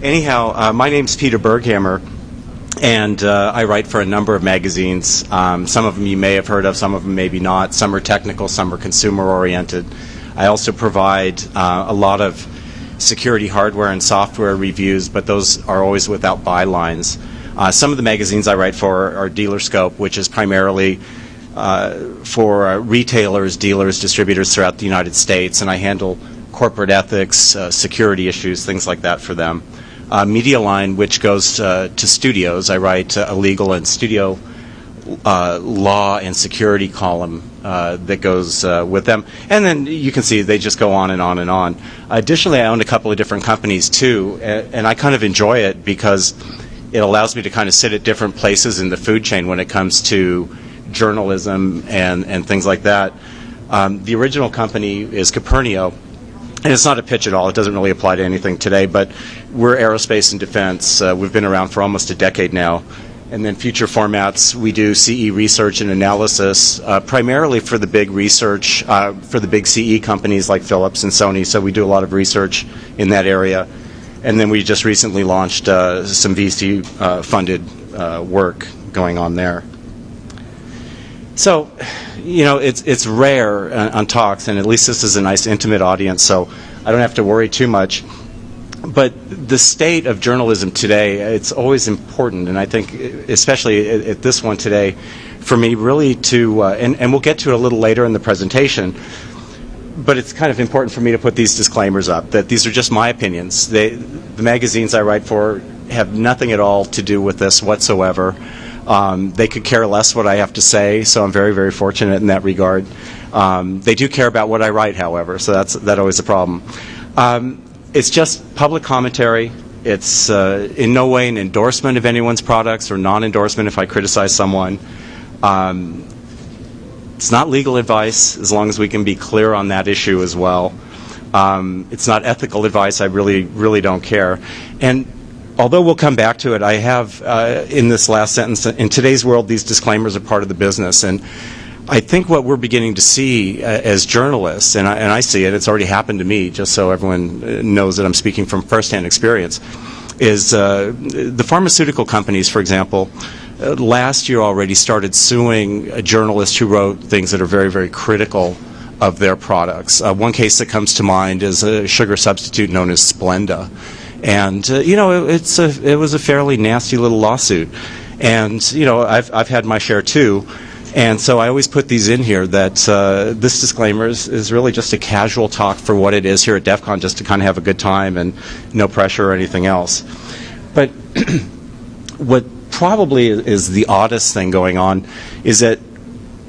Anyhow, my name's Peter Berghammer, and I write for a number of magazines. Some of them you may have heard of, some of them maybe not. Some are technical, some are consumer-oriented. I also provide a lot of security hardware and software reviews, but those are always without bylines. Some of the magazines I write for are Dealer Scope, which is primarily for retailers, dealers, distributors throughout the United States, and I handle corporate ethics, security issues, things like that for them. Media Line, which goes to studios. I write a legal and studio law and security column that goes with them. And then you can see they just go on and on and on. Additionally, I own a couple of different companies too, and I kind of enjoy it because it allows me to kind of sit at different places in the food chain when it comes to journalism and things like that. The original company is Copernio. And it's not a pitch at all. It doesn't really apply to anything today, but we're aerospace and defense. We've been around for almost a decade now. And then future formats, we do CE research and analysis, primarily for the big research, for the big CE companies like Philips and Sony. So we do a lot of research in that area. And then we just recently launched some VC-funded work going on there. So, you know, it's rare on talks, and at least this is a nice intimate audience, so I don't have to worry too much. But the state of journalism today, it's always important, and I think especially at this one today, for me really to, and we'll get to it a little later in the presentation, but it's kind of important for me to put these disclaimers up, that these are just my opinions. The magazines I write for have nothing at all to do with this whatsoever. They could care less what I have to say, so I'm very, very fortunate in that regard. They do care about what I write, however, so that's always a problem. It's just public commentary. It's in no way an endorsement of anyone's products or non-endorsement if I criticize someone. It's not legal advice, as long as we can be clear on that issue as well. It's not ethical advice. I really, really don't care. And although we'll come back to it, I have, in this last sentence, in today's world, these disclaimers are part of the business. And I think what we're beginning to see as journalists, and I see it, it's already happened to me, just so everyone knows that I'm speaking from firsthand experience, is the pharmaceutical companies, for example, last year already started suing journalists who wrote things that are very, very critical of their products. One case that comes to mind is a sugar substitute known as Splenda. And you know, it was a fairly nasty little lawsuit, and you know, I've had my share too, and so I always put these in here that this disclaimer is really just a casual talk for what it is here at DEF CON, just to kind of have a good time and no pressure or anything else. But what probably is the oddest thing going on is that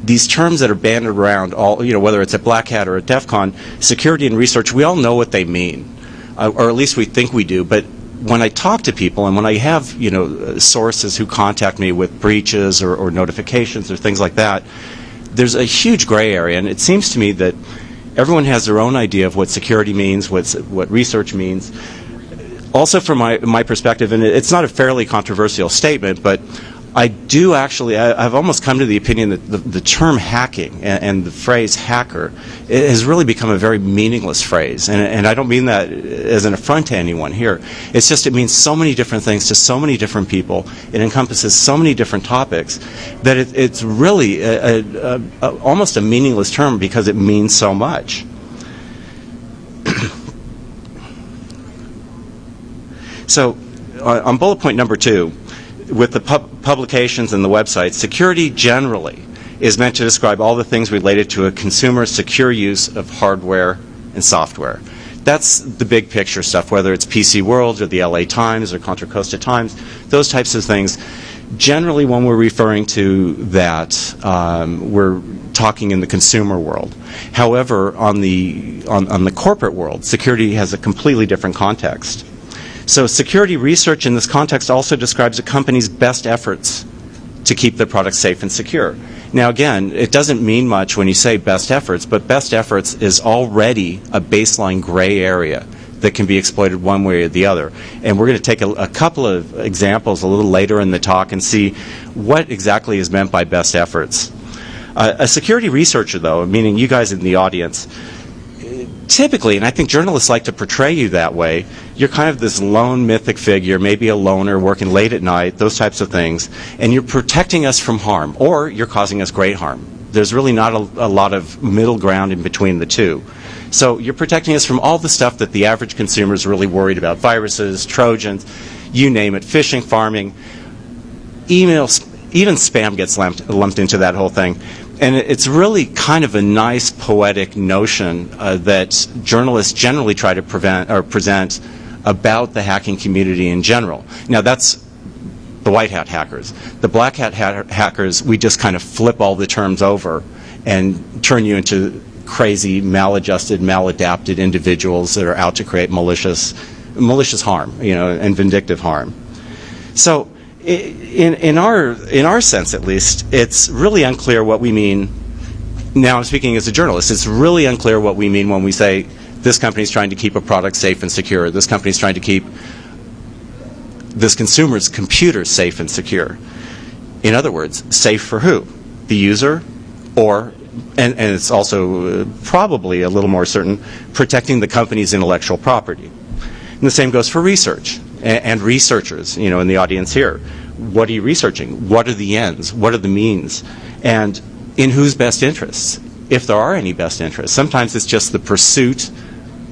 these terms that are bandied around, all, you know, whether it's at Black Hat or at DEF CON, security and research, we all know what they mean. Or at least we think we do, but when I talk to people and when I have, you know, sources who contact me with breaches or notifications or things like that, there's a huge gray area, and it seems to me that everyone has their own idea of what security means, what research means. Also, from my perspective, and it's not a fairly controversial statement, but I do actually, I've almost come to the opinion that the term hacking and the phrase hacker has really become a very meaningless phrase. And I don't mean that as an affront to anyone here. It's just it means so many different things to so many different people. It encompasses so many different topics that it's really almost a meaningless term because it means so much. So on bullet point number 2, with the publications and the websites, security generally is meant to describe all the things related to a consumer's secure use of hardware and software. That's the big picture stuff, whether it's PC World or the LA Times or Contra Costa Times, those types of things. Generally, when we're referring to that, we're talking in the consumer world. However, on the corporate world, security has a completely different context. So security research in this context also describes a company's best efforts to keep their products safe and secure. Now again, it doesn't mean much when you say best efforts, but best efforts is already a baseline gray area that can be exploited one way or the other. And we're going to take a couple of examples a little later in the talk and see what exactly is meant by best efforts. A security researcher, though, meaning you guys in the audience, typically, and I think journalists like to portray you that way, you're kind of this lone mythic figure, maybe a loner working late at night, those types of things, and you're protecting us from harm, or you're causing us great harm. There's really not a lot of middle ground in between the two. So you're protecting us from all the stuff that the average consumer is really worried about: viruses, Trojans, you name it, phishing, farming, emails, even spam gets lumped into that whole thing. And it's really kind of a nice poetic notion that journalists generally try to present about the hacking community in general. Now, that's the white hat hackers. The black hat hackers, we just kind of flip all the terms over and turn you into crazy, maladjusted, maladapted individuals that are out to create malicious harm, and vindictive harm. So, in our sense, at least, it's really unclear what we mean. Now, I'm speaking as a journalist. It's really unclear what we mean when we say this company is trying to keep a product safe and secure. This company is trying to keep this consumer's computer safe and secure. In other words, safe for who? The user, or, and it's also probably a little more certain, protecting the company's intellectual property. And the same goes for research and researchers, in the audience here. What are you researching? What are the ends? What are the means? And in whose best interests? If there are any best interests. Sometimes it's just the pursuit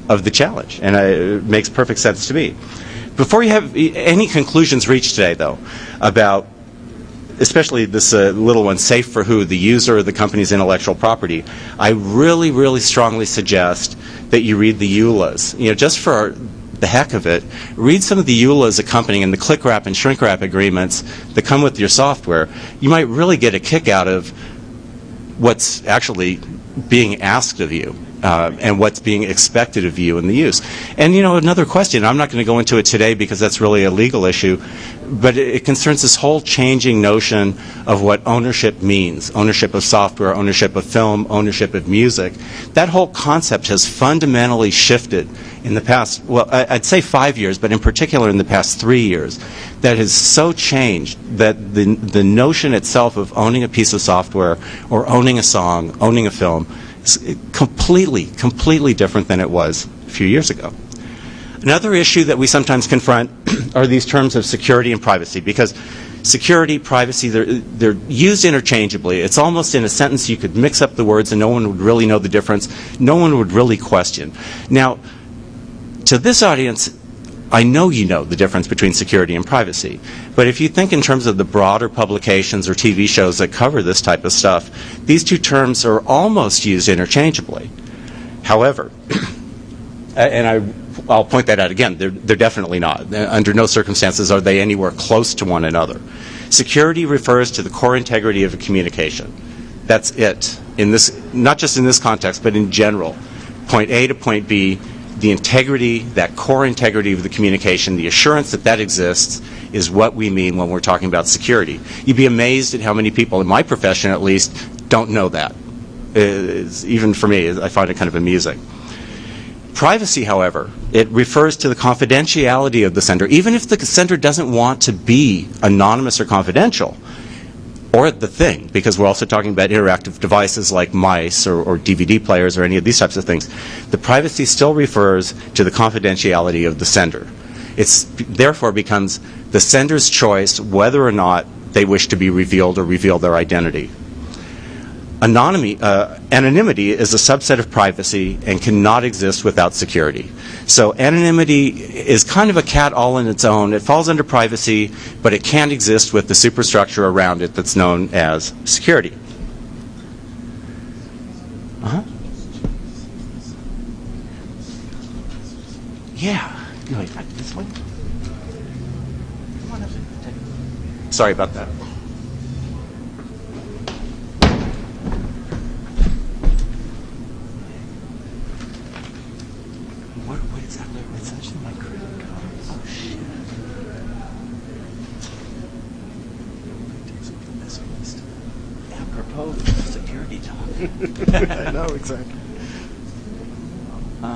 of the challenge, and it makes perfect sense to me. Before you have any conclusions reached today, though, about especially this little one, safe for who, the user or the company's intellectual property, I really, really strongly suggest that you read the EULAs. Just for the heck of it, read some of the EULAs accompanying and the click wrap and shrink wrap agreements that come with your software. You might really get a kick out of what's actually being asked of you. And what's being expected of you in the use. And, another question, I'm not going to go into it today because that's really a legal issue, but it concerns this whole changing notion of what ownership means. Ownership of software, ownership of film, ownership of music. That whole concept has fundamentally shifted in the past, well, I'd say 5 years, but in particular in the past 3 years. That has so changed that the notion itself of owning a piece of software or owning a song, owning a film, is completely different than it was a few years ago. Another issue that we sometimes confront are these terms of security and privacy, because security, privacy, they're used interchangeably. It's almost in a sentence you could mix up the words and no one would really know the difference. No one would really question. Now, to this audience, I know you know the difference between security and privacy, but if you think in terms of the broader publications or TV shows that cover this type of stuff, these two terms are almost used interchangeably. However, and I'll point that out again, they're definitely not. Under no circumstances are they anywhere close to one another. Security refers to the core integrity of a communication. That's it. Not just in this context, but in general. Point A to point B, the integrity, that core integrity of the communication, the assurance that exists, is what we mean when we're talking about security. You'd be amazed at how many people, in my profession at least, don't know that. Even for me, I find it kind of amusing. Privacy, however, it refers to the confidentiality of the sender. Even if the sender doesn't want to be anonymous or confidential, or the thing, because we're also talking about interactive devices like mice or DVD players or any of these types of things. The privacy still refers to the confidentiality of the sender. It therefore becomes the sender's choice whether or not they wish to be revealed or reveal their identity. Anonymity is a subset of privacy and cannot exist without security. So anonymity is kind of a cat all on its own. It falls under privacy, but it can't exist with the superstructure around it that's known as security. Yeah. Wait, this way? Come on up. Sorry about that. What exactly? It's actually my credit card. Oh, shit. Apropos of security talk. I know, exactly. Well,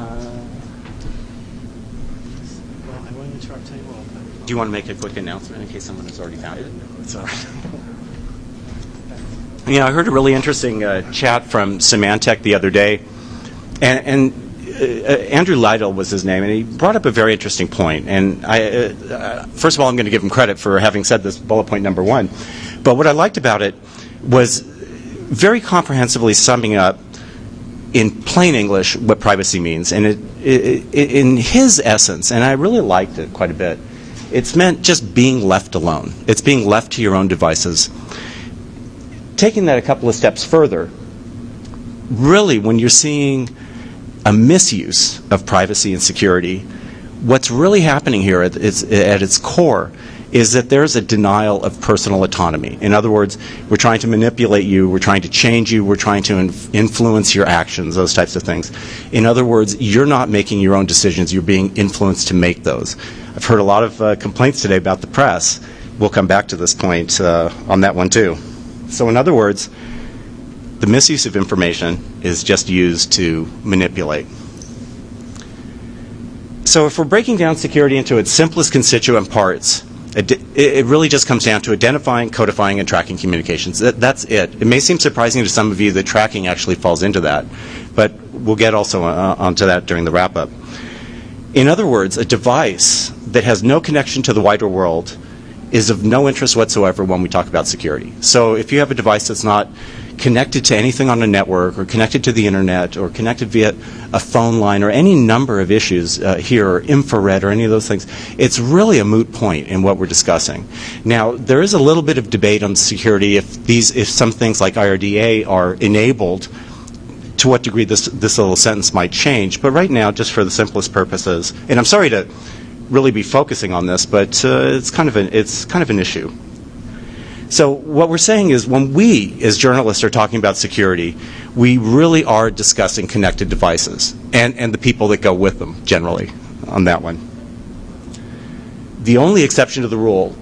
I wanted to tell you all, but... Do you want to make a quick announcement in case someone has already found it? It's all right. I heard a really interesting chat from Symantec the other day, and Andrew Lytle was his name, and he brought up a very interesting point. And first of all, I'm going to give him credit for having said this bullet point number 1. But what I liked about it was very comprehensively summing up in plain English what privacy means. And in his essence, and I really liked it quite a bit, it's meant just being left alone. It's being left to your own devices. Taking that a couple of steps further, really when you're seeing a misuse of privacy and security, what's really happening here at its core is that there's a denial of personal autonomy. In other words, we're trying to manipulate you, we're trying to change you, we're trying to influence your actions, those types of things. In other words, you're not making your own decisions, you're being influenced to make those. I've heard a lot of complaints today about the press. We'll come back to this point on that one too. So in other words, the misuse of information is just used to manipulate. So if we're breaking down security into its simplest constituent parts, it really just comes down to identifying, codifying, and tracking communications. That's it. It may seem surprising to some of you that tracking actually falls into that, but we'll get also onto that during the wrap-up. In other words, a device that has no connection to the wider world is of no interest whatsoever when we talk about security. So if you have a device that's not connected to anything on a network or connected to the internet or connected via a phone line or any number of issues here, or infrared or any of those things, it's really a moot point in what we're discussing. Now, there is a little bit of debate on security if some things like IRDA are enabled, to what degree this little sentence might change. But right now, just for the simplest purposes, and I'm sorry to really be focusing on this, but it's kind of an issue. So what we're saying is when we, as journalists, are talking about security, we really are discussing connected devices and the people that go with them, generally, on that one. The only exception to the rule,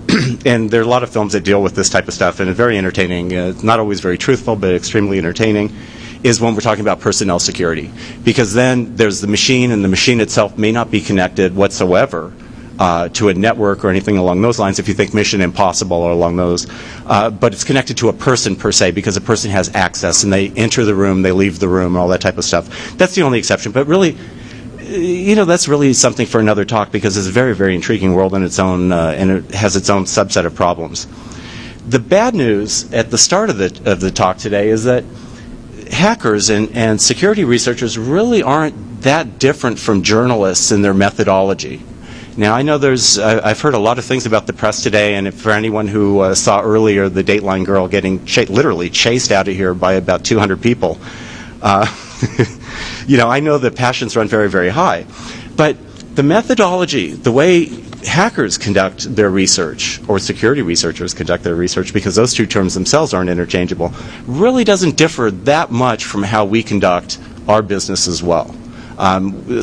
and there are a lot of films that deal with this type of stuff, and it's very entertaining, not always very truthful, but extremely entertaining, is when we're talking about personnel security. Because then there's the machine, and the machine itself may not be connected whatsoever to a network or anything along those lines, if you think Mission Impossible or along those. But it's connected to a person per se, because a person has access, and they enter the room, they leave the room, and all that type of stuff. That's the only exception. But really, that's really something for another talk, because it's a very, very intriguing world in its own, and it has its own subset of problems. The bad news at the start of the talk today is that hackers and security researchers really aren't that different from journalists in their methodology. Now, I know I've heard a lot of things about the press today, and for anyone who saw earlier the Dateline girl getting literally chased out of here by about 200 people, I know the passions run very, very high. But the methodology, the way hackers conduct their research, or security researchers conduct their research, because those two terms themselves aren't interchangeable, really doesn't differ that much from how we conduct our business as well.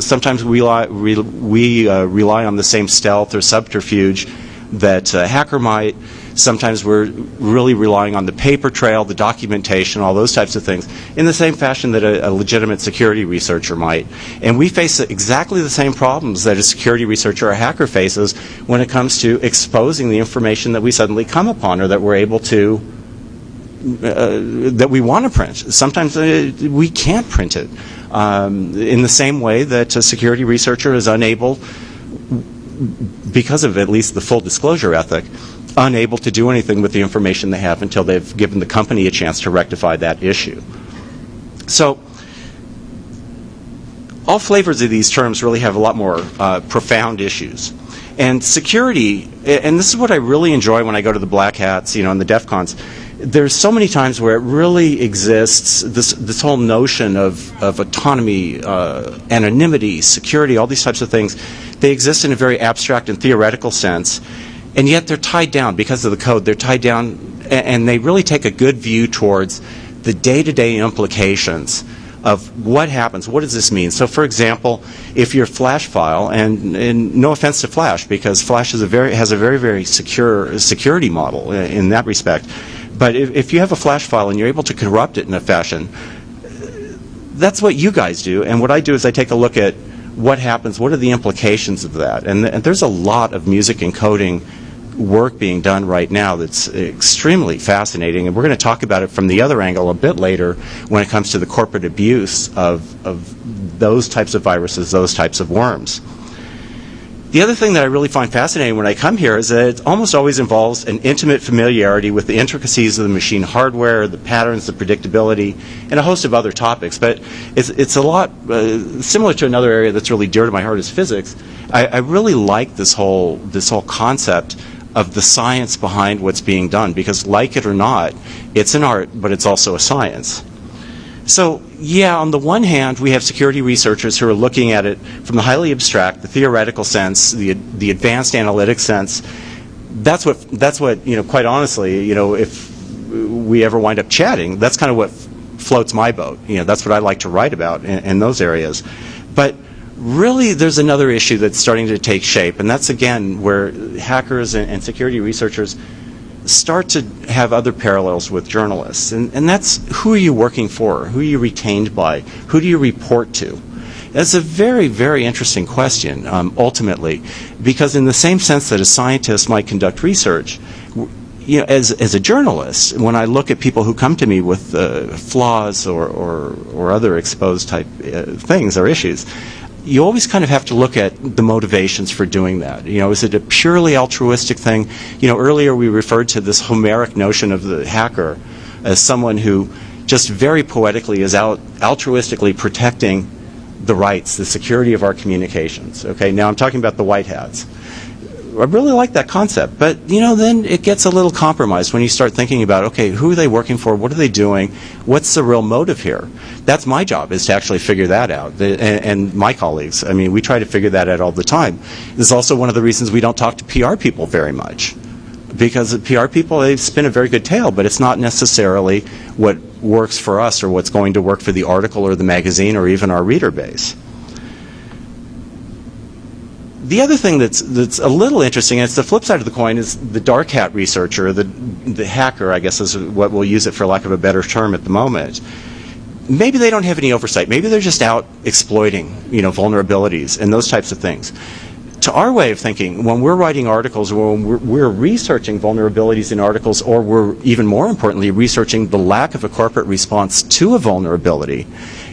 Sometimes we rely on the same stealth or subterfuge that a hacker might. Sometimes we're really relying on the paper trail, the documentation, all those types of things, in the same fashion that a legitimate security researcher might. And we face exactly the same problems that a security researcher or a hacker faces when it comes to exposing the information that we suddenly come upon, or that we're able to, that we want to print. Sometimes we can't print it. In the same way that a security researcher is unable, because of at least the full disclosure ethic, unable to do anything with the information they have until they've given the company a chance to rectify that issue. So all flavors of these terms really have a lot more profound issues. And security, and this is what I really enjoy when I go to the black hats, and the DEF CONs, there's so many times where it really exists, this whole notion of autonomy, anonymity, security, all these types of things. They exist in a very abstract and theoretical sense, and yet they're tied down because of the code. They're tied down, and they really take a good view towards the day-to-day implications of what happens. What does this mean? So, for example, if your Flash file, and no offense to Flash, because Flash has a very, very secure security model in that respect. But if you have a Flash file and you're able to corrupt it in a fashion, that's what you guys do. And what I do is I take a look at what happens, what are the implications of that. And there's a lot of music and coding work being done right now that's extremely fascinating, and we're going to talk about it from the other angle a bit later when it comes to the corporate abuse of those types of viruses, those types of worms. The other thing that I really find fascinating when I come here is that it almost always involves an intimate familiarity with the intricacies of the machine hardware, the patterns, the predictability, and a host of other topics. But it's a lot similar to another area that's really dear to my heart is physics. I really like this whole concept of the science behind what's being done, because like it or not, it's an art, but it's also a science. So, yeah, on the one hand, we have security researchers who are looking at it from the highly abstract, the theoretical sense, the advanced analytic sense. That's what quite honestly, if we ever wind up chatting, that's kind of what floats my boat. That's what I like to write about in those areas. But really, there's another issue that's starting to take shape, and that's, again, where hackers and security researchers start to have other parallels with journalists. And that's, who are you working for? Who are you retained by? Who do you report to? That's a very, very interesting question, ultimately, because in the same sense that a scientist might conduct research, as a journalist, when I look at people who come to me with flaws or other exposed type things or issues, you always kind of have to look at the motivations for doing that. Is it a purely altruistic thing? Earlier we referred to this Homeric notion of the hacker as someone who just very poetically is out altruistically protecting the rights, the security of our communications. Okay, now I'm talking about the white hats. I really like that concept, but then it gets a little compromised when you start thinking about, okay, who are they working for? What are they doing? What's the real motive here? That's my job, is to actually figure that out. And my colleagues, we try to figure that out all the time. This is also one of the reasons we don't talk to PR people very much, because PR people, they spin a very good tale, but it's not necessarily what works for us or what's going to work for the article or the magazine or even our reader base. The other thing that's a little interesting, and it's the flip side of the coin, is the dark hat researcher, the hacker, I guess is what we'll use it for lack of a better term at the moment. Maybe they don't have any oversight. Maybe they're just out exploiting, vulnerabilities and those types of things. To our way of thinking, when we're writing articles, or when we're researching vulnerabilities in articles, or we're, even more importantly, researching the lack of a corporate response to a vulnerability,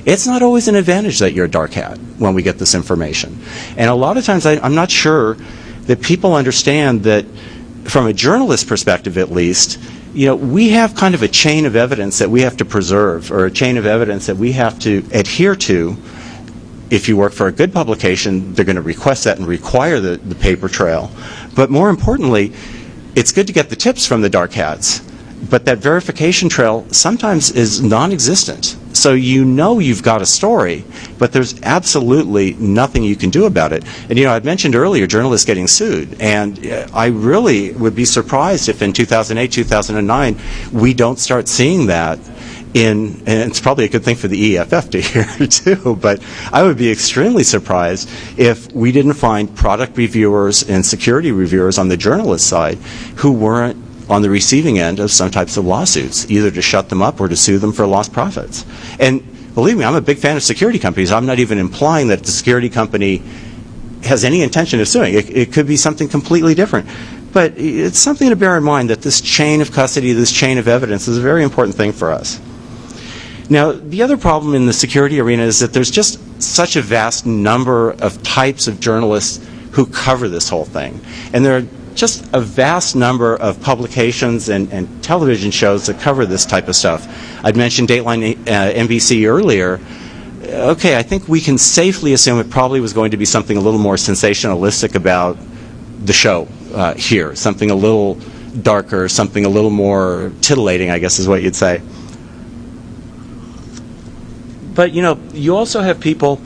it's not always an advantage that you're a dark hat when we get this information. And a lot of times I'm not sure that people understand that, from a journalist perspective at least, we have kind of a chain of evidence that we have to preserve, or a chain of evidence that we have to adhere to. If you work for a good publication, they're going to request that and require the paper trail. But more importantly, it's good to get the tips from the dark hats, but that verification trail sometimes is non-existent. So you've got a story, but there's absolutely nothing you can do about it. And I'd mentioned earlier journalists getting sued, and I really would be surprised if in 2008, 2009, we don't start seeing that. And it's probably a good thing for the EFF to hear too, but I would be extremely surprised if we didn't find product reviewers and security reviewers on the journalist side who weren't on the receiving end of some types of lawsuits, either to shut them up or to sue them for lost profits. And believe me, I'm a big fan of security companies. I'm not even implying that the security company has any intention of suing. It could be something completely different. But it's something to bear in mind that this chain of custody, this chain of evidence is a very important thing for us. Now, the other problem in the security arena is that there's just such a vast number of types of journalists who cover this whole thing. And there are just a vast number of publications and television shows that cover this type of stuff. I'd mentioned Dateline NBC earlier. Okay, I think we can safely assume it probably was going to be something a little more sensationalistic about the show here, something a little darker, something a little more titillating, I guess is what you'd say. But, you also have people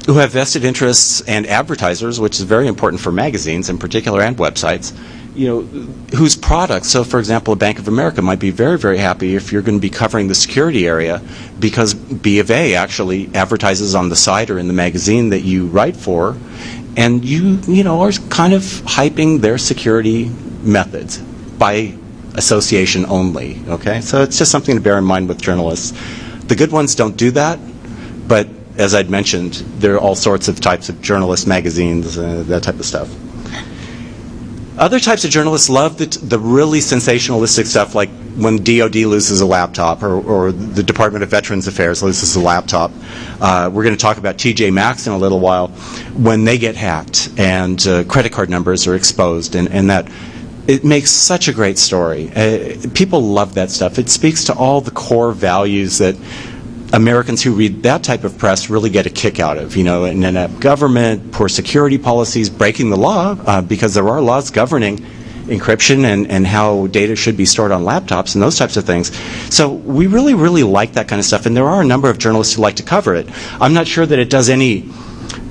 who have vested interests, and advertisers, which is very important for magazines in particular and websites, whose products, so for example, a Bank of America might be very, very happy if you're going to be covering the security area because B of A actually advertises on the site or in the magazine that you write for, and you are kind of hyping their security methods by association only, okay? So it's just something to bear in mind with journalists. The good ones don't do that, but as I'd mentioned, there are all sorts of types of journalist magazines, that type of stuff. Other types of journalists love the really sensationalistic stuff, like when DOD loses a laptop, or the Department of Veterans Affairs loses a laptop. We're going to talk about TJ Maxx in a little while, when they get hacked and credit card numbers are exposed, and that it makes such a great story. People love that stuff. It speaks to all the core values that Americans who read that type of press really get a kick out of, an inept government, poor security policies, breaking the law, because there are laws governing encryption and how data should be stored on laptops and those types of things. So we really, really like that kind of stuff, and there are a number of journalists who like to cover it. I'm not sure that it does any,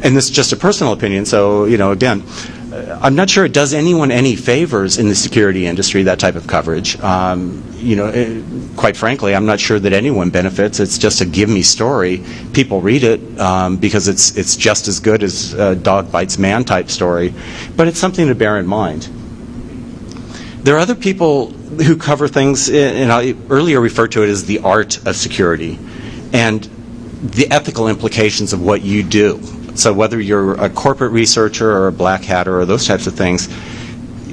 and this is just a personal opinion, so, again, I'm not sure it does anyone any favors in the security industry, that type of coverage. Quite frankly, I'm not sure that anyone benefits. It's just a give-me story. People read it because it's just as good as a dog bites man type story, but it's something to bear in mind. There are other people who cover things, and I earlier referred to it as the art of security, and the ethical implications of what you do. So whether you're a corporate researcher or a black hatter or those types of things,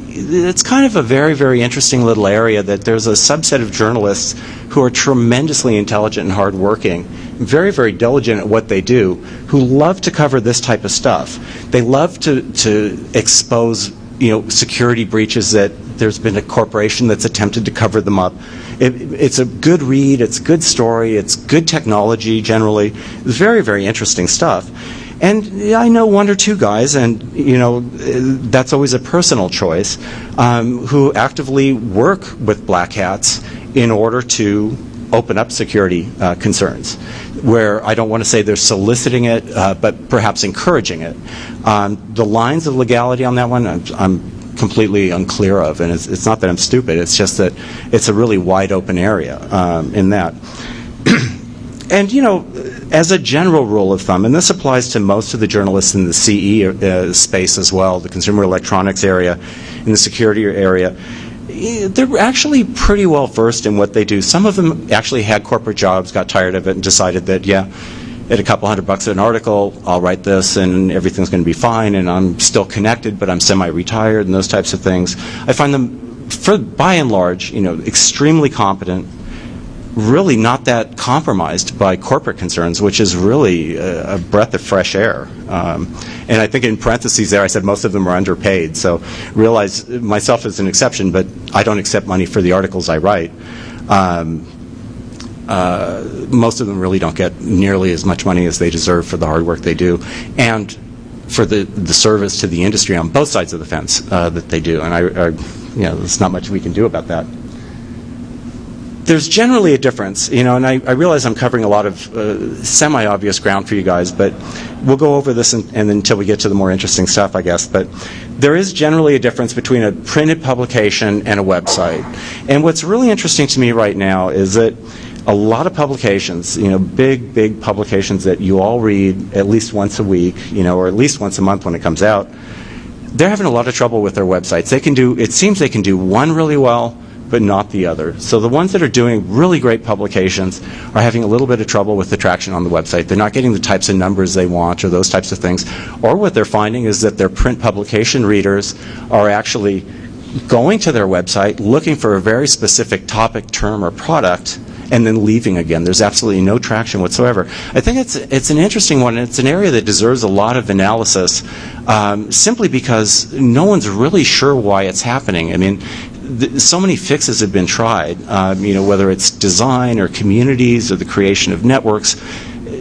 it's kind of a very, very interesting little area that there's a subset of journalists who are tremendously intelligent and hardworking, very, very diligent at what they do, who love to cover this type of stuff. They love to expose, security breaches that there's been a corporation that's attempted to cover them up. It's a good read, it's a good story, it's good technology generally. It's very, very interesting stuff. And I know one or two guys, and that's always a personal choice, who actively work with black hats in order to open up security concerns, where I don't want to say they're soliciting it, but perhaps encouraging it. The lines of legality on that one, I'm completely unclear of, and it's not that I'm stupid, it's just that it's a really wide open area in that. And, as a general rule of thumb, and this applies to most of the journalists in the CE space as well, the consumer electronics area, in the security area, they're actually pretty well versed in what they do. Some of them actually had corporate jobs, got tired of it, and decided that, at a couple $100 an article, I'll write this and everything's going to be fine, and I'm still connected, but I'm semi-retired and those types of things. I find them, by and large, extremely competent, really not that compromised by corporate concerns, which is really a breath of fresh air. And I think in parentheses there I said most of them are underpaid, so realize myself as an exception, but I don't accept money for the articles I write. Most of them really don't get nearly as much money as they deserve for the hard work they do, and for the service to the industry on both sides of the fence that they do. And there's not much we can do about that. There's generally a difference, and I realize I'm covering a lot of semi-obvious ground for you guys, but we'll go over this and until we get to the more interesting stuff, I guess. But there is generally a difference between a printed publication and a website. And what's really interesting to me right now is that a lot of publications, big publications that you all read at least once a week, or at least once a month when it comes out, they're having a lot of trouble with their websites. It seems they can do one really well, but not the other. So the ones that are doing really great publications are having a little bit of trouble with the traction on the website. They're not getting the types of numbers they want or those types of things. Or what they're finding is that their print publication readers are actually going to their website, looking for a very specific topic, term, or product, and then leaving again. There's absolutely no traction whatsoever. I think it's an interesting one, and it's an area that deserves a lot of analysis, simply because no one's really sure why it's happening. I mean, so many fixes have been tried, whether it's design or communities or the creation of networks.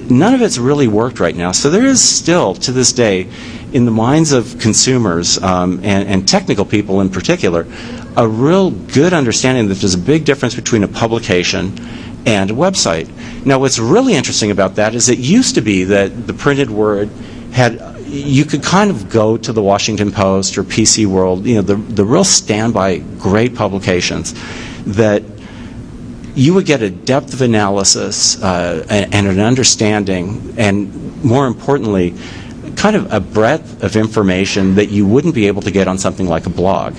None of it's really worked right now. So there is still, to this day, in the minds of consumers and technical people in particular, a real good understanding that there's a big difference between a publication and a website. Now, what's really interesting about that is it used to be that the printed word you could kind of go to the Washington Post or PC World, the real standby great publications, that you would get a depth of analysis and an understanding, and more importantly, kind of a breadth of information that you wouldn't be able to get on something like a blog.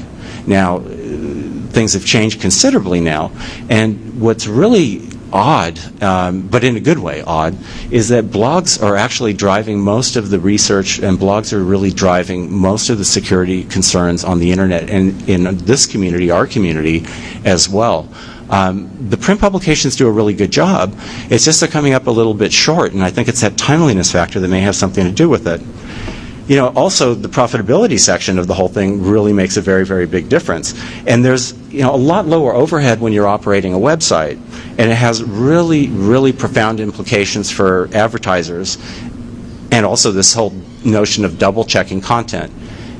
Now, things have changed considerably now, and what's really odd, but in a good way odd, is that blogs are actually driving most of the research, and blogs are really driving most of the security concerns on the internet, and in this community, our community, as well. The print publications do a really good job. It's just they're coming up a little bit short, and I think it's that timeliness factor that may have something to do with it. Also the profitability section of the whole thing really makes a very, very big difference. And there's, a lot lower overhead when you're operating a website, and it has really, really profound implications for advertisers, and also this whole notion of double-checking content.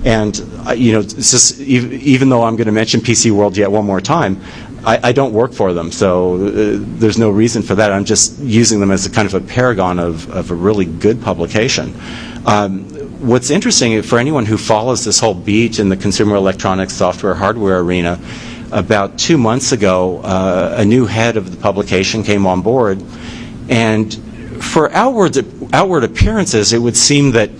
And, it's just, even though I'm going to mention PC World yet one more time, I don't work for them, so there's no reason for that. I'm just using them as a kind of a paragon of a really good publication. What's interesting for anyone who follows this whole beat in the consumer electronics software hardware arena, about 2 months ago, a new head of the publication came on board, and for outward appearances, it would seem that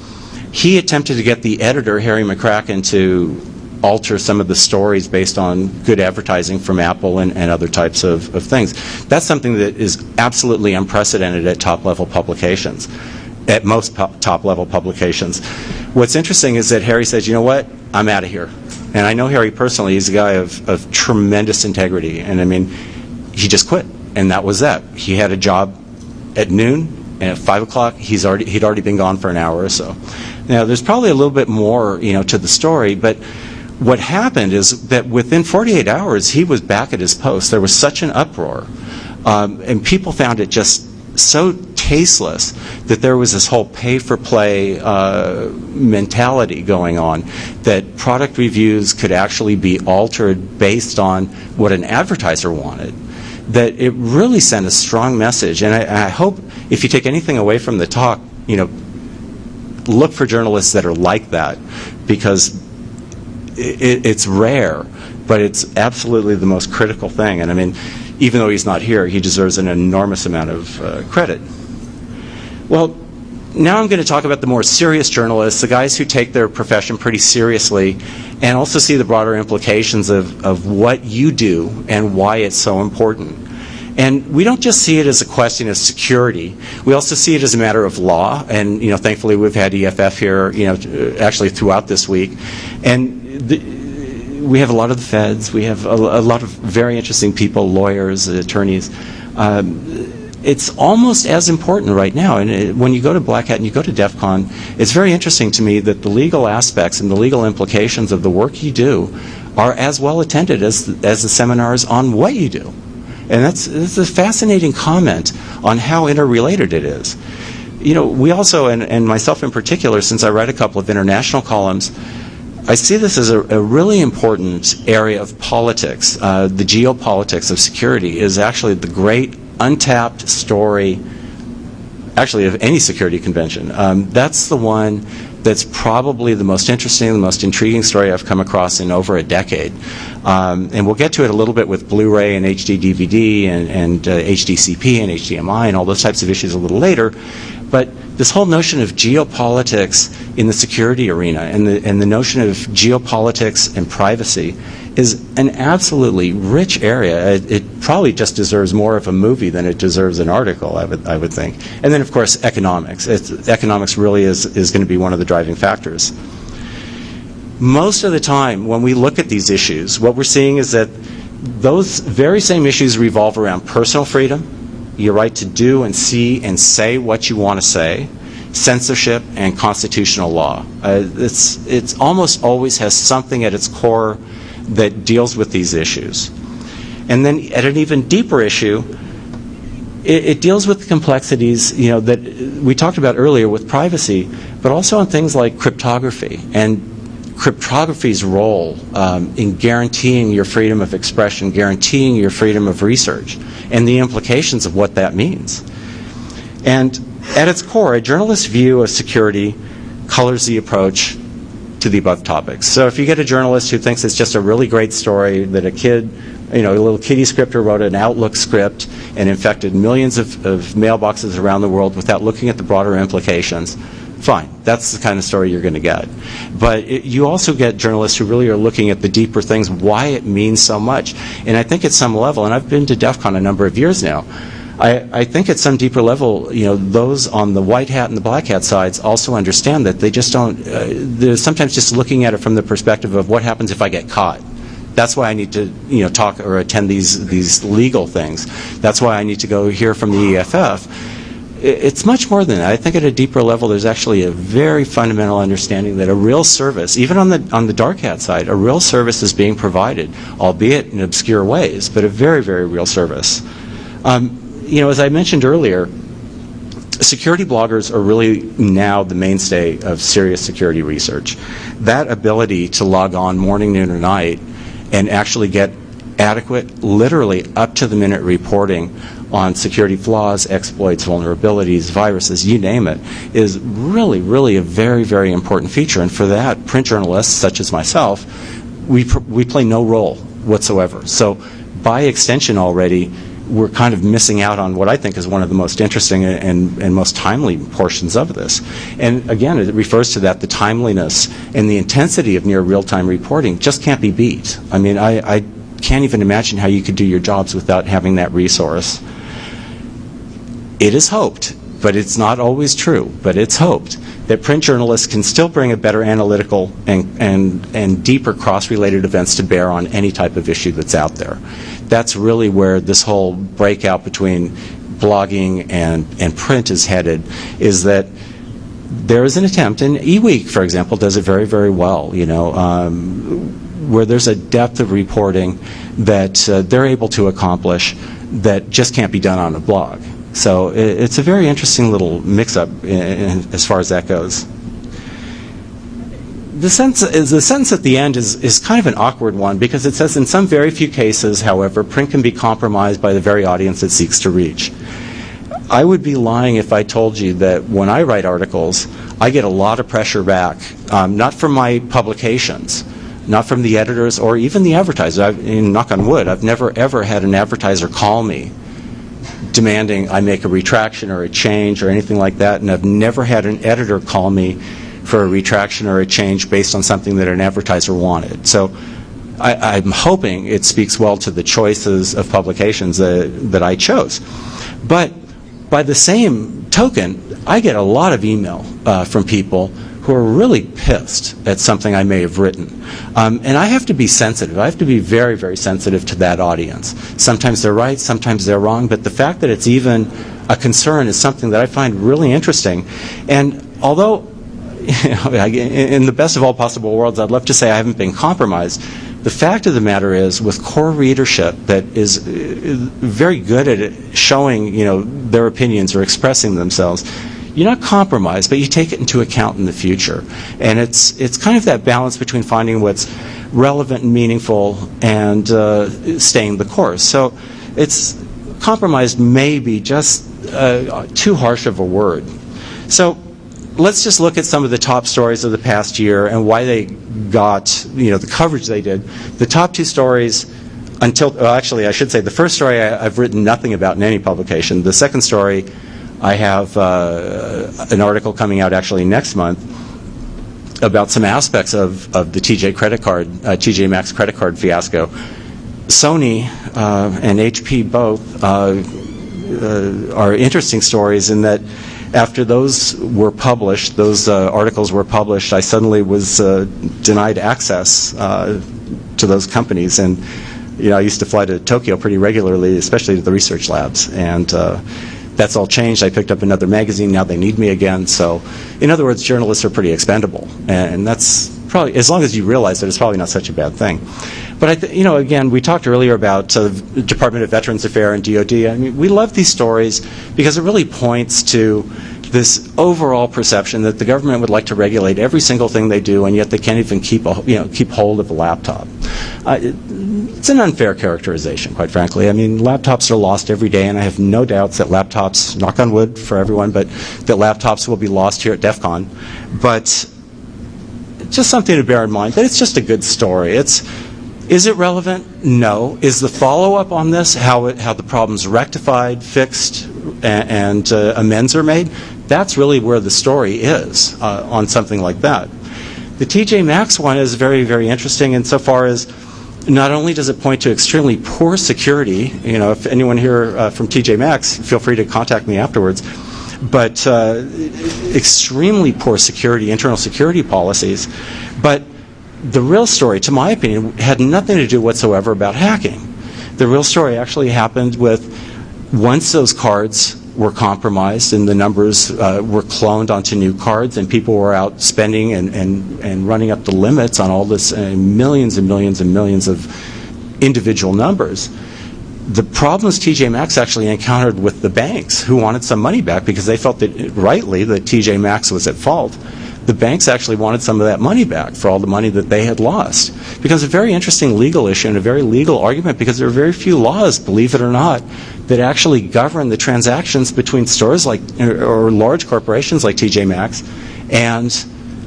he attempted to get the editor, Harry McCracken, to alter some of the stories based on good advertising from Apple and other types of things. That's something that is absolutely unprecedented at top-level publications, at most top-level publications. What's interesting is that Harry says, you know what, I'm out of here. And I know Harry personally. He's a guy of tremendous integrity. And, he just quit, and that was that. He had a job at noon, and at 5 o'clock, he'd already been gone for an hour or so. Now, there's probably a little bit more, to the story, but what happened is that within 48 hours, he was back at his post. There was such an uproar, and people found it just so tasteless that there was this whole pay-for-play mentality going on, that product reviews could actually be altered based on what an advertiser wanted, that it really sent a strong message. And I hope, if you take anything away from the talk, look for journalists that are like that, because it's rare, but it's absolutely the most critical thing. And even though he's not here, he deserves an enormous amount of credit. Well, now I'm going to talk about the more serious journalists, the guys who take their profession pretty seriously, and also see the broader implications of what you do and why it's so important. And we don't just see it as a question of security. We also see it as a matter of law. And thankfully we've had EFF here, actually throughout this week. And we have a lot of the feds. We have a lot of very interesting people, lawyers, attorneys. It's almost as important right now. And when you go to Black Hat and you go to DEF CON, it's very interesting to me that the legal aspects and the legal implications of the work you do are as well attended as the seminars on what you do. And that's a fascinating comment on how interrelated it is. We also, and myself in particular, since I write a couple of international columns, I see this as a really important area of politics. The geopolitics of security is actually the great untapped story, actually, of any security convention. That's the one that's probably the most interesting, the most intriguing story I've come across in over a decade. And we'll get to it a little bit with Blu-ray and HD DVD and HDCP and HDMI and all those types of issues a little later. But this whole notion of geopolitics in the security arena and the notion of geopolitics and privacy is an absolutely rich area. It probably just deserves more of a movie than it deserves an article, I would think. And then, of course, economics. Economics really is going to be one of the driving factors. Most of the time, when we look at these issues, what we're seeing is that those very same issues revolve around personal freedom, your right to do and see and say what you want to say, censorship, and constitutional law. It's almost always has something at its core that deals with these issues. And then at an even deeper issue, it deals with the complexities, that we talked about earlier with privacy, but also on things like cryptography and cryptography's role in guaranteeing your freedom of expression, guaranteeing your freedom of research, and the implications of what that means. And at its core, a journalist's view of security colors the approach to the above topics. So if you get a journalist who thinks it's just a really great story that a kid, a little kiddie scripter wrote an Outlook script and infected millions of mailboxes around the world without looking at the broader implications, fine. That's the kind of story you're going to get. But you also get journalists who really are looking at the deeper things, why it means so much. And I think at some level, and I've been to DEF CON a number of years now, I think at some deeper level, those on the white hat and the black hat sides also understand that they just don't, they're sometimes just looking at it from the perspective of what happens if I get caught. That's why I need to, talk or attend these legal things. That's why I need to go hear from the EFF. It's much more than that. I think at a deeper level, there's actually a very fundamental understanding that a real service, even on the dark hat side, a real service is being provided, albeit in obscure ways, but a very, very real service. As I mentioned earlier, security bloggers are really now the mainstay of serious security research. That ability to log on morning, noon, or night and actually get adequate, literally up-to-the-minute reporting on security flaws, exploits, vulnerabilities, viruses, you name it, is really, really a very, very important feature. And for that, print journalists, such as myself, we play no role whatsoever. So by extension already, we're kind of missing out on what I think is one of the most interesting and most timely portions of this. And again, it refers to that, the timeliness and the intensity of near real-time reporting just can't be beat. I mean, I can't even imagine how you could do your jobs without having that resource. It is hoped, but it's not always true, but it's hoped that print journalists can still bring a better analytical and deeper cross-related events to bear on any type of issue that's out there. That's really where this whole breakout between blogging and print is headed, is that there is an attempt, and eWeek, for example, does it very, very well, where there's a depth of reporting that they're able to accomplish that just can't be done on a blog. So it's a very interesting little mix-up as far as that goes. The sentence at the end is kind of an awkward one, because it says, in some very few cases, however, print can be compromised by the very audience it seeks to reach. I would be lying if I told you that when I write articles, I get a lot of pressure back, not from my publications, not from the editors or even the advertisers. Knock on wood, I've never ever had an advertiser call me demanding I make a retraction or a change or anything like that, and I've never had an editor call me for a retraction or a change based on something that an advertiser wanted. So I'm hoping it speaks well to the choices of publications that I chose. But by the same token, I get a lot of email from people who are really pissed at something I may have written. And I have to be sensitive. I have to be very, very sensitive to that audience. Sometimes they're right, sometimes they're wrong, but the fact that it's even a concern is something that I find really interesting. And although, in the best of all possible worlds, I'd love to say I haven't been compromised, the fact of the matter is, with core readership that is very good at showing, their opinions or expressing themselves, you're not compromised, but you take it into account in the future. And it's kind of that balance between finding what's relevant and meaningful and staying the course. So it's compromised may be just too harsh of a word. So let's just look at some of the top stories of the past year and why they got, the coverage they did. The top two stories actually I should say the first story I've written nothing about in any publication. The second story, I have an article coming out actually next month about some aspects of the TJ Maxx credit card fiasco. Sony and HP both are interesting stories in that after those were published, those articles were published, I suddenly was denied access to those companies. And I used to fly to Tokyo pretty regularly, especially to the research labs. And that's all changed. I picked up another magazine. Now they need me again. So, in other words, journalists are pretty expendable. And that's probably, as long as you realize that, it's probably not such a bad thing. But, again, we talked earlier about the Department of Veterans Affairs and DOD. I mean, we love these stories because it really points to this overall perception that the government would like to regulate every single thing they do, and yet they can't even keep hold of a laptop. It's an unfair characterization, quite frankly. I mean, laptops are lost every day, and I have no doubts that laptops, knock on wood for everyone, but that laptops will be lost here at DEF CON. But just something to bear in mind, that it's just a good story. Is it relevant? No. Is the follow-up on this, how the problem's rectified, fixed, and amends are made? That's really where the story is on something like that. The TJ Maxx one is very, very interesting insofar as not only does it point to extremely poor security, if anyone here from TJ Maxx, feel free to contact me afterwards, but extremely poor security, internal security policies. But the real story, to my opinion, had nothing to do whatsoever about hacking. The real story actually happened with once those cards were compromised and the numbers were cloned onto new cards and people were out spending and running up the limits on all this, millions and millions and millions of individual numbers. The problems TJ Maxx actually encountered with the banks who wanted some money back because they felt that rightly that TJ Maxx was at fault. The banks actually wanted some of that money back for all the money that they had lost. Because a very interesting legal issue and a very legal argument, because there are very few laws, believe it or not, that actually govern the transactions between stores like or large corporations like TJ Maxx and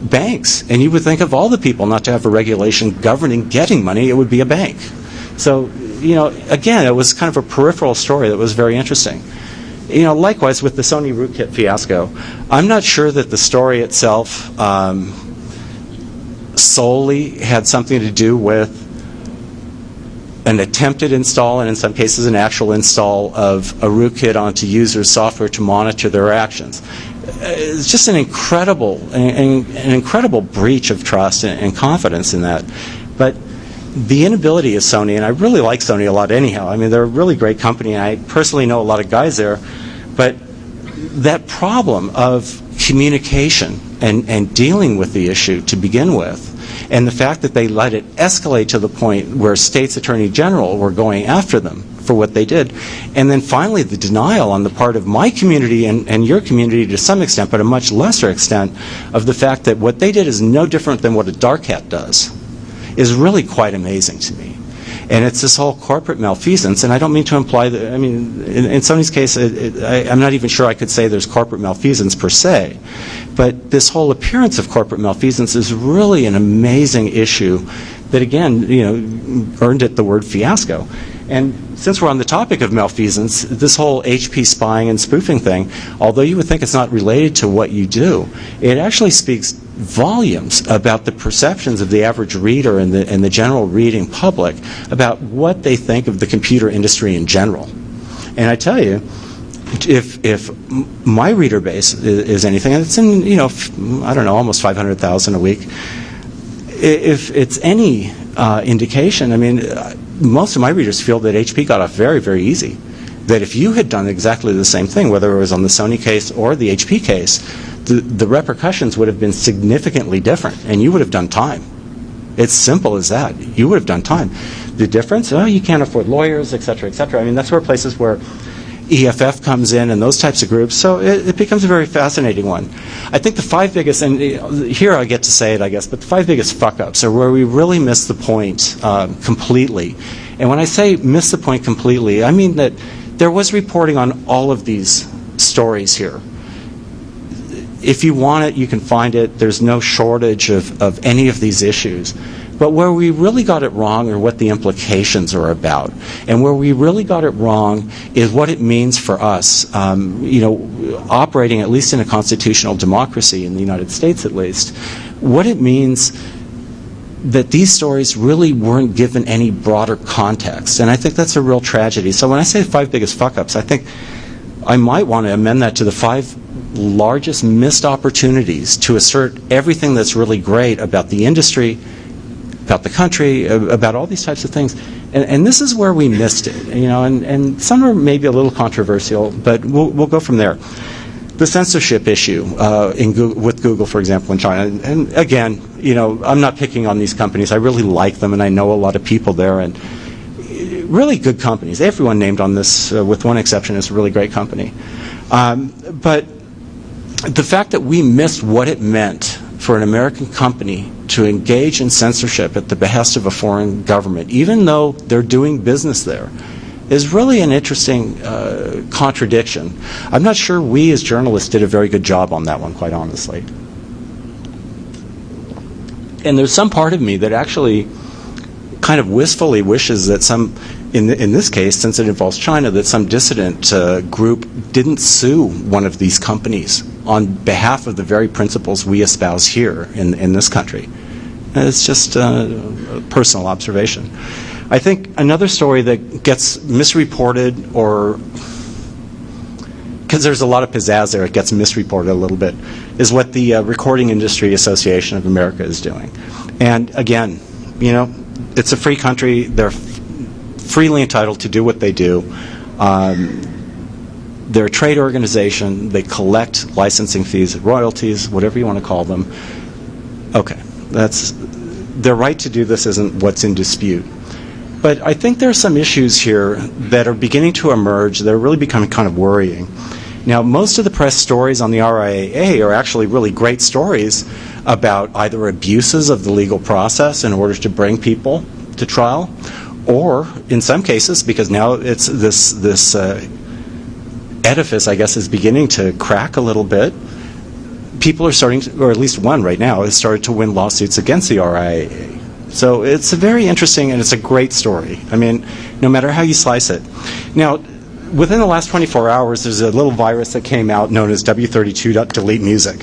banks. And you would think of all the people not to have a regulation governing getting money, it would be a bank. So, again, it was kind of a peripheral story that was very interesting. Likewise with the Sony rootkit fiasco, I'm not sure that the story itself solely had something to do with an attempted install and in some cases an actual install of a rootkit onto users' software to monitor their actions. It's just an incredible breach of trust and confidence in that. But the inability of Sony, and I really like Sony a lot anyhow. I mean, they're a really great company, and I personally know a lot of guys there. But that problem of communication and dealing with the issue to begin with, and the fact that they let it escalate to the point where states attorney general were going after them for what they did, and then finally the denial on the part of my community and your community to some extent, but a much lesser extent, of the fact that what they did is no different than what a dark hat does, is really quite amazing to me. And it's this whole corporate malfeasance, and I don't mean to imply that, in Sony's case, I'm not even sure I could say there's corporate malfeasance per se, but this whole appearance of corporate malfeasance is really an amazing issue that, again, earned it the word fiasco. And since we're on the topic of malfeasance, this whole HP spying and spoofing thing, although you would think it's not related to what you do, it actually speaks volumes about the perceptions of the average reader and the general reading public about what they think of the computer industry in general. And I tell you, if my reader base is anything, and it's in, I don't know, almost 500,000 a week, if it's any indication, most of my readers feel that HP got off very, very easy. That if you had done exactly the same thing, whether it was on the Sony case or the HP case, the repercussions would have been significantly different, and you would have done time. It's simple as that. You would have done time. The difference, you can't afford lawyers, et cetera, et cetera. That's where places where EFF comes in and those types of groups, so it becomes a very fascinating one. I think the 5 biggest, and here I get to say it, I guess, but the 5 biggest fuck-ups are where we really miss the point completely. And when I say miss the point completely, I mean that there was reporting on all of these stories here. If you want it, you can find it. There's no shortage of any of these issues. But where we really got it wrong are what the implications are about. And where we really got it wrong is what it means for us, operating at least in a constitutional democracy, in the United States at least, what it means that these stories really weren't given any broader context. And I think that's a real tragedy. So when I say 5 biggest fuck-ups, I think I might want to amend that to the 5 largest missed opportunities to assert everything that's really great about the industry, about the country, about all these types of things. And this is where we missed it, and some are maybe a little controversial, but we'll go from there. The censorship issue with Google, for example, in China. And again, I'm not picking on these companies. I really like them, and I know a lot of people there, and really good companies. Everyone named on this, with one exception, is a really great company. But the fact that we missed what it meant for an American company to engage in censorship at the behest of a foreign government, even though they're doing business there, is really an interesting contradiction. I'm not sure we as journalists did a very good job on that one, quite honestly. And there's some part of me that actually kind of wistfully wishes that in this case, since it involves China, that some dissident group didn't sue one of these companies on behalf of the very principles we espouse here in this country. And it's just a personal observation. I think another story that gets misreported, or because there's a lot of pizzazz there, it gets misreported a little bit, is what the Recording Industry Association of America is doing. And again, it's a free country. They're freely entitled to do what they do. They're a trade organization. They collect licensing fees, royalties, whatever you want to call them. Okay, their right to do this isn't what's in dispute. But I think there are some issues here that are beginning to emerge that are really becoming kind of worrying. Now, most of the press stories on the RIAA are actually really great stories about either abuses of the legal process in order to bring people to trial, or in some cases, because now it's this edifice, I guess, is beginning to crack a little bit, people are starting to, or at least one right now, has started to win lawsuits against the RIAA. So it's a very interesting, and it's a great story. I mean, no matter how you slice it. Now, within the last 24 hours, there's a little virus that came out known as W32.delete music.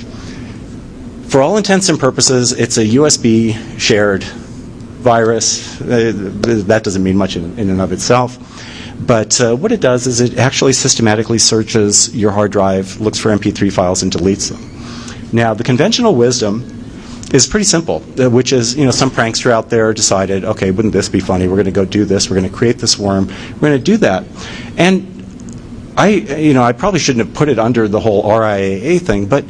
For all intents and purposes, it's a USB shared virus. That doesn't mean much in and of itself. But what it does is it actually systematically searches your hard drive, looks for MP3 files, and deletes them. Now, the conventional wisdom is pretty simple, which is, some prankster out there decided, okay, wouldn't this be funny? We're going to go do this. We're going to create this worm. We're going to do that. And I probably shouldn't have put it under the whole RIAA thing, but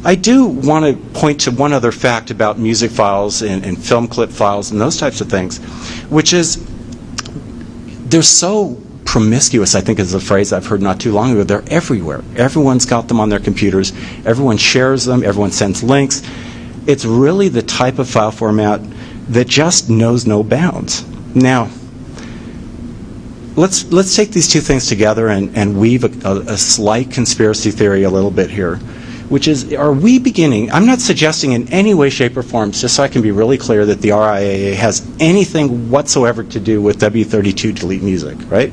I do want to point to one other fact about music files and film clip files and those types of things, which is they're so promiscuous, I think is a phrase I've heard not too long ago. They're everywhere. Everyone's got them on their computers. Everyone shares them. Everyone sends links. It's really the type of file format that just knows no bounds. Now, let's take these two things together and weave a slight conspiracy theory a little bit here, which is, are we beginning, I'm not suggesting in any way, shape, or form, just so I can be really clear, that the RIAA has anything whatsoever to do with W32 delete music, right?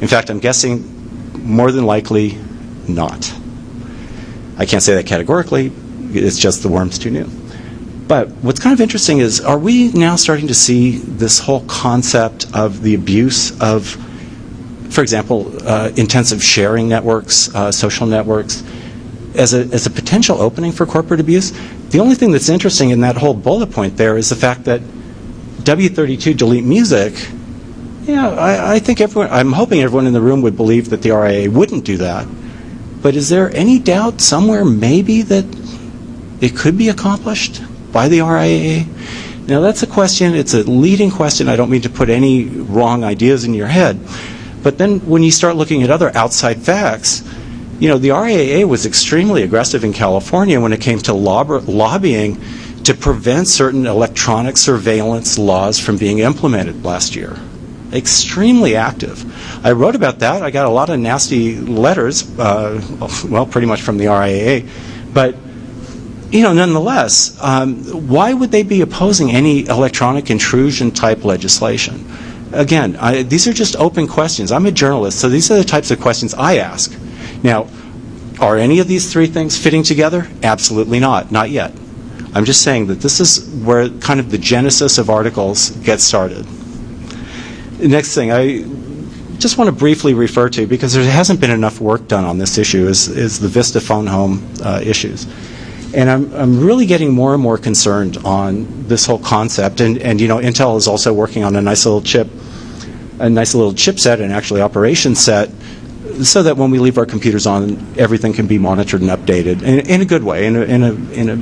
In fact, I'm guessing more than likely not. I can't say that categorically. It's just the worm's too new. But what's kind of interesting is, are we now starting to see this whole concept of the abuse of, for example, intensive sharing networks, social networks, as a potential opening for corporate abuse? The only thing that's interesting in that whole bullet point there is the fact that W32 delete music, I think I'm hoping everyone in the room would believe that the RIAA wouldn't do that. But is there any doubt somewhere maybe that it could be accomplished by the RIAA? Now, that's a question. It's a leading question. I don't mean to put any wrong ideas in your head. But then when you start looking at other outside facts, the RIAA was extremely aggressive in California when it came to lobbying to prevent certain electronic surveillance laws from being implemented last year. Extremely active. I wrote about that. I got a lot of nasty letters, pretty much from the RIAA. But nonetheless, why would they be opposing any electronic intrusion type legislation? Again, these are just open questions. I'm a journalist, so these are the types of questions I ask. Now, are any of these three things fitting together? Absolutely not. Not yet. I'm just saying that this is where kind of the genesis of articles gets started. The next thing I just want to briefly refer to, because there hasn't been enough work done on this issue, is the Vista phone home issues. And I'm really getting more and more concerned on this whole concept. And Intel is also working on a nice little chipset and actually operation set, so that when we leave our computers on, everything can be monitored and updated in a good way, in a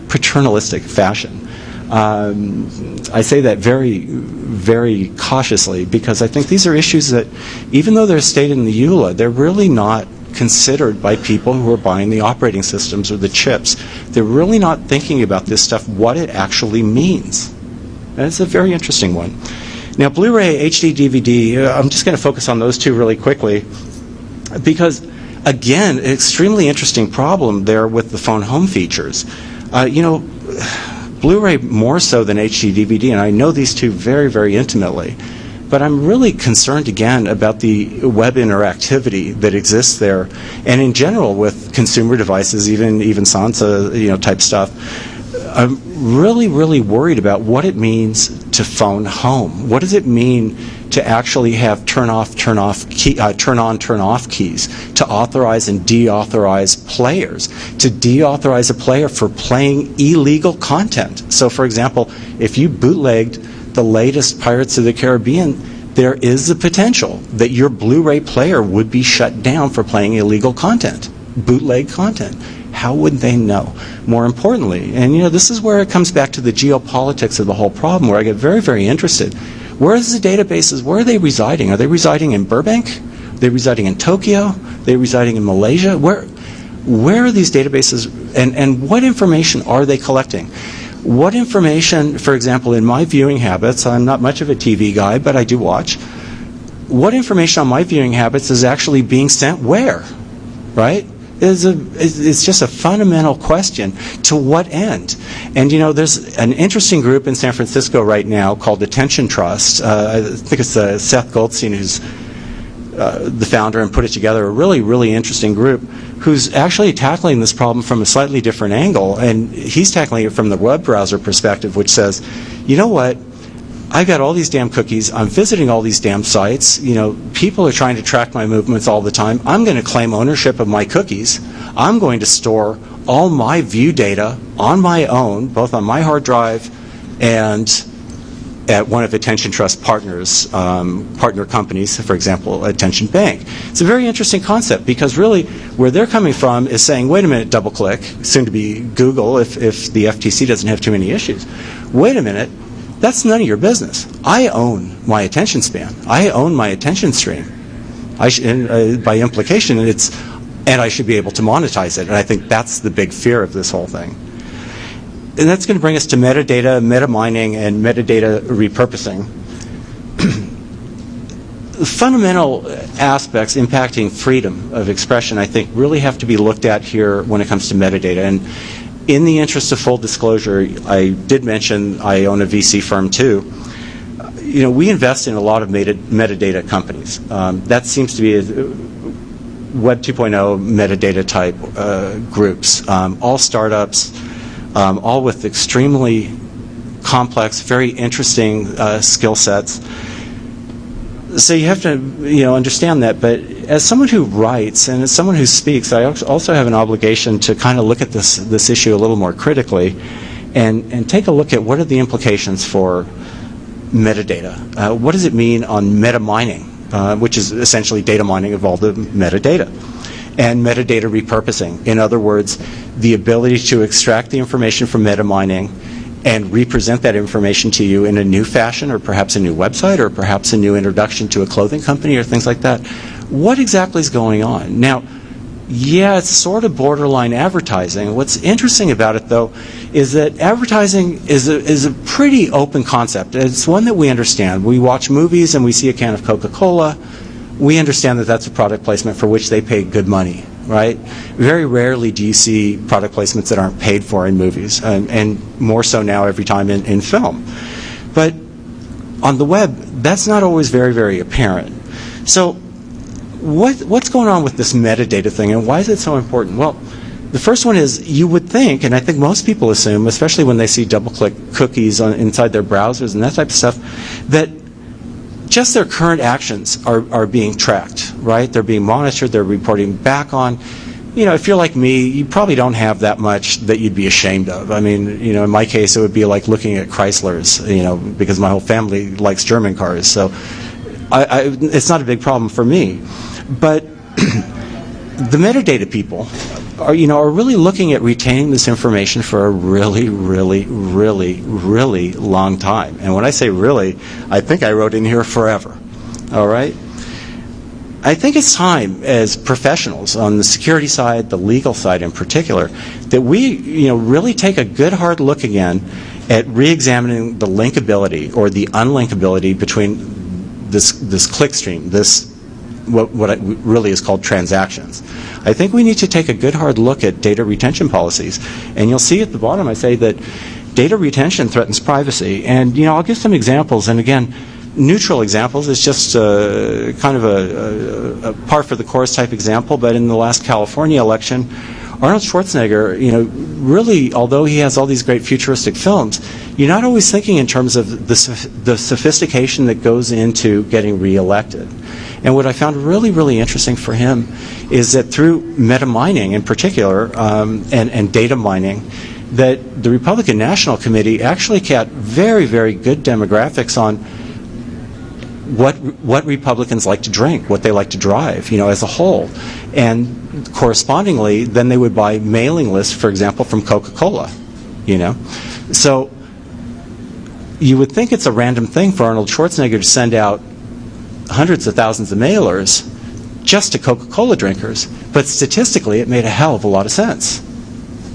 paternalistic fashion. I say that very, very cautiously, because I think these are issues that, even though they're stated in the EULA, they're really not considered by people who are buying the operating systems or the chips. They're really not thinking about this stuff, what it actually means. And it's a very interesting one. Now, Blu-ray, HD, DVD, I'm just going to focus on those two really quickly, because, again, an extremely interesting problem there with the phone home features. Blu-ray more so than HD, DVD, and I know these two very, very intimately. But I'm really concerned, again, about the web interactivity that exists there, and in general with consumer devices, even Sansa, type stuff. I'm really, really worried about what it means to phone home. What does it mean to actually have turn on, turn off keys, to authorize and deauthorize players, to deauthorize a player for playing illegal content? So, for example, if you bootlegged the latest Pirates of the Caribbean, there is the potential that your Blu-ray player would be shut down for playing illegal content, bootleg content. How would they know? More importantly, and this is where it comes back to the geopolitics of the whole problem, where I get very, very interested. Where is the databases? Where are they residing? Are they residing in Burbank? Are they residing in Tokyo? Are they residing in Malaysia? Where are these databases, and what information are they collecting? What information, for example, in my viewing habits, I'm not much of a TV guy, but I do watch. What information on my viewing habits is actually being sent where, right? It's just a fundamental question. To what end? And there's an interesting group in San Francisco right now called Attention Trust. I think it's Seth Goldstein who's the founder and put it together, a really, really interesting group who's actually tackling this problem from a slightly different angle. And he's tackling it from the web browser perspective, which says, you know what? I've got all these damn cookies. I'm visiting all these damn sites. People are trying to track my movements all the time. I'm going to claim ownership of my cookies. I'm going to store all my view data on my own, both on my hard drive and at one of Attention Trust partners, partner companies, for example, Attention Bank. It's a very interesting concept because really where they're coming from is saying, wait a minute, DoubleClick, soon to be Google if the FTC doesn't have too many issues. Wait a minute. That's none of your business. I own my attention span. I own my attention stream. By implication, and I should be able to monetize it. And I think that's the big fear of this whole thing. And that's going to bring us to metadata, meta mining, and metadata repurposing. The fundamental aspects impacting freedom of expression, I think, really have to be looked at here when it comes to metadata. And in the interest of full disclosure, I did mention I own a VC firm too. We invest in a lot of metadata companies. That seems to be Web 2.0 metadata type groups, all startups, all with extremely complex, very interesting skill sets. So you have to understand that, but as someone who writes and as someone who speaks, I also have an obligation to kind of look at this issue a little more critically and take a look at what are the implications for metadata. What does it mean on meta mining, which is essentially data mining of all the metadata, and metadata repurposing. In other words, the ability to extract the information from meta mining and represent that information to you in a new fashion, or perhaps a new website, or perhaps a new introduction to a clothing company, or things like that. What exactly is going on? Now, yeah, it's sort of borderline advertising. What's interesting about it, though, is that advertising is a pretty open concept. It's one that we understand. We watch movies and we see a can of Coca-Cola. We understand that that's a product placement for which they pay good money, right? Very rarely do you see product placements that aren't paid for in movies, and more so now every time in film. But on the web, that's not always very, very apparent. So what's going on with this metadata thing, and why is it so important? Well, the first one is you would think, and I think most people assume, especially when they see DoubleClick cookies inside their browsers and that type of stuff, that just their current actions are being tracked, right? They're being monitored, they're reporting back on. If you're like me, you probably don't have that much that you'd be ashamed of. I mean, in my case, it would be like looking at Chryslers, because my whole family likes German cars. So it's not a big problem for me. But the metadata people are really looking at retaining this information for a really, really, really, really long time. And when I say really, I think I wrote in here forever. All right? I think it's time as professionals on the security side, the legal side in particular, that we really take a good hard look again at re-examining the linkability or the unlinkability between this click stream, what really is called transactions. I think we need to take a good hard look at data retention policies. And you'll see at the bottom I say that data retention threatens privacy. And I'll give some examples. And again, neutral examples is just kind of a par for the course type example. But in the last California election, Arnold Schwarzenegger, really, although he has all these great futuristic films, you're not always thinking in terms of the sophistication that goes into getting reelected. And what I found really, really interesting for him is that through meta mining in particular, and data mining, that the Republican National Committee actually got very, very good demographics on what Republicans like to drink, what they like to drive, as a whole. And correspondingly, then they would buy mailing lists, for example, from Coca-Cola, So you would think it's a random thing for Arnold Schwarzenegger to send out hundreds of thousands of mailers just to Coca-Cola drinkers, but statistically it made a hell of a lot of sense.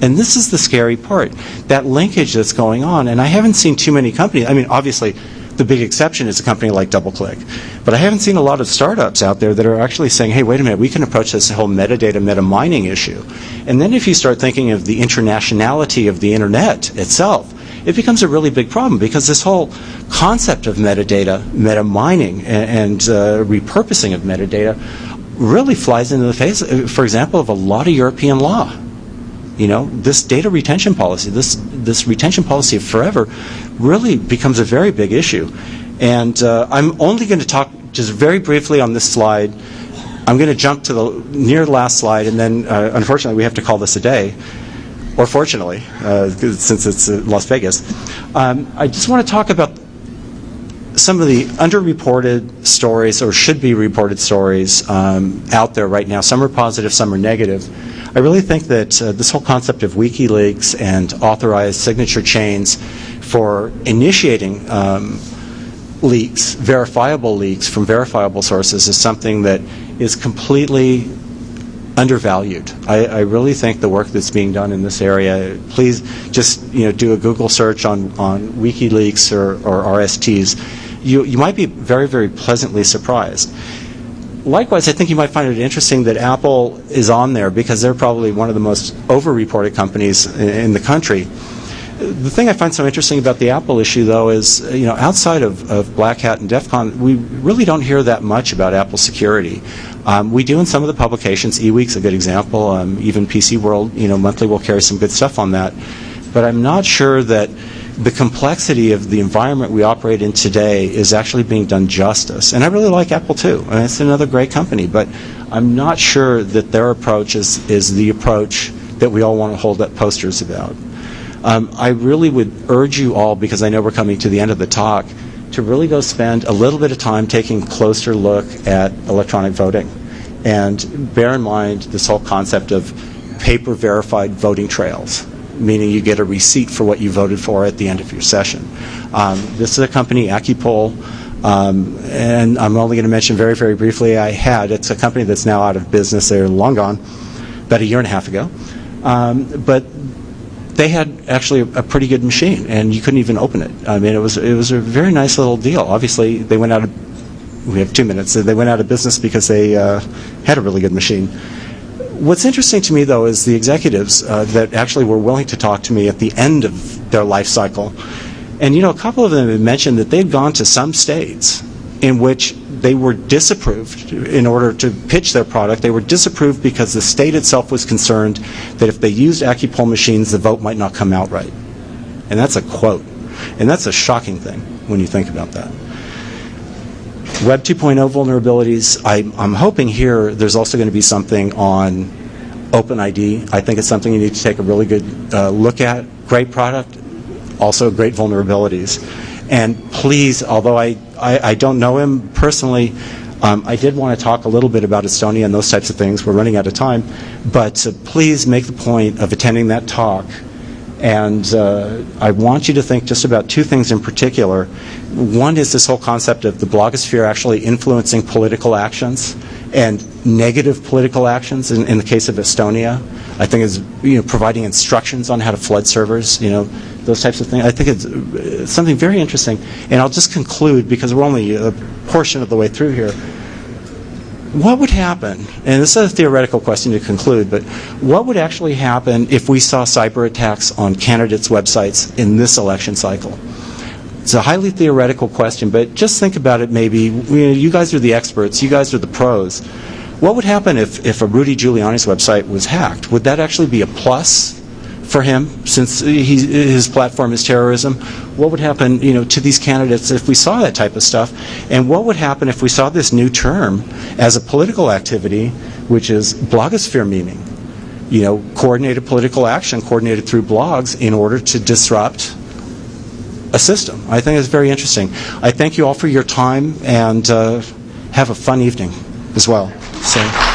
And this is the scary part, that linkage that's going on. And I haven't seen too many companies. I mean, obviously, the big exception is a company like DoubleClick. But I haven't seen a lot of startups out there that are actually saying, hey, wait a minute, we can approach this whole metadata, meta mining issue. And then if you start thinking of the internationality of the Internet itself, it becomes a really big problem, because this whole concept of metadata, meta mining, and repurposing of metadata really flies into the face, for example, of a lot of European law. This data retention policy, this retention policy of forever, really becomes a very big issue. And I'm only going to talk just very briefly on this slide. I'm going to jump to the near last slide, and then unfortunately we have to call this a day, or fortunately, since it's Las Vegas. I just want to talk about some of the underreported stories, or should be reported stories, out there right now. Some are positive, some are negative. I really think that this whole concept of WikiLeaks and authorized signature chains for initiating leaks, verifiable leaks from verifiable sources, is something that is completely undervalued. I really think the work that's being done in this area, please just do a Google search on WikiLeaks or RSTs. You might be very, very pleasantly surprised. Likewise, I think you might find it interesting that Apple is on there, because they're probably one of the most over-reported companies in the country. The thing I find so interesting about the Apple issue, though, is outside of Black Hat and DEF CON, we really don't hear that much about Apple security. We do in some of the publications. eWeek's a good example. Even PC World, monthly, will carry some good stuff on that. But I'm not sure that the complexity of the environment we operate in today is actually being done justice. And I really like Apple too. I mean, it's another great company, but I'm not sure that their approach is the approach that we all want to hold up posters about. I really would urge you all, because I know we're coming to the end of the talk, to really go spend a little bit of time taking a closer look at electronic voting. And bear in mind this whole concept of paper-verified voting trails, meaning you get a receipt for what you voted for at the end of your session. This is a company, AccuPoll, and I'm only going to mention very, very briefly, it's a company that's now out of business. They're long gone, about a year and a half ago. But they had actually a pretty good machine, and you couldn't even open it. I mean, it was a very nice little deal. Obviously, they went out of, we have 2 minutes, they went out of business because they had a really good machine. What's interesting to me, though, is the executives that actually were willing to talk to me at the end of their life cycle. And, a couple of them had mentioned that they'd gone to some states in which they were disapproved in order to pitch their product. They were disapproved because the state itself was concerned that if they used AccuPoll machines, the vote might not come out right. And that's a quote. And that's a shocking thing when you think about that. Web 2.0 vulnerabilities, I'm hoping here there's also going to be something on OpenID. I think it's something you need to take a really good look at. Great product, also great vulnerabilities. And please, although I don't know him personally, I did want to talk a little bit about Estonia and those types of things. We're running out of time. But please make the point of attending that talk. And I want you to think just about 2 things in particular. One is this whole concept of the blogosphere actually influencing political actions and negative political actions. In the case of Estonia, I think is providing instructions on how to flood servers. Those types of things. I think it's something very interesting. And I'll just conclude, because we're only a portion of the way through here. What would happen, and this is a theoretical question to conclude, but what would actually happen if we saw cyber attacks on candidates' websites in this election cycle? It's a highly theoretical question, but just think about it maybe. You guys are the experts. You guys are the pros. What would happen if a Rudy Giuliani's website was hacked? Would that actually be a plus for him, since his platform is terrorism? What would happen, to these candidates if we saw that type of stuff? And what would happen if we saw this new term as a political activity, which is blogosphere memeing? Coordinated political action, coordinated through blogs in order to disrupt a system. I think it's very interesting. I thank you all for your time, and have a fun evening as well. So.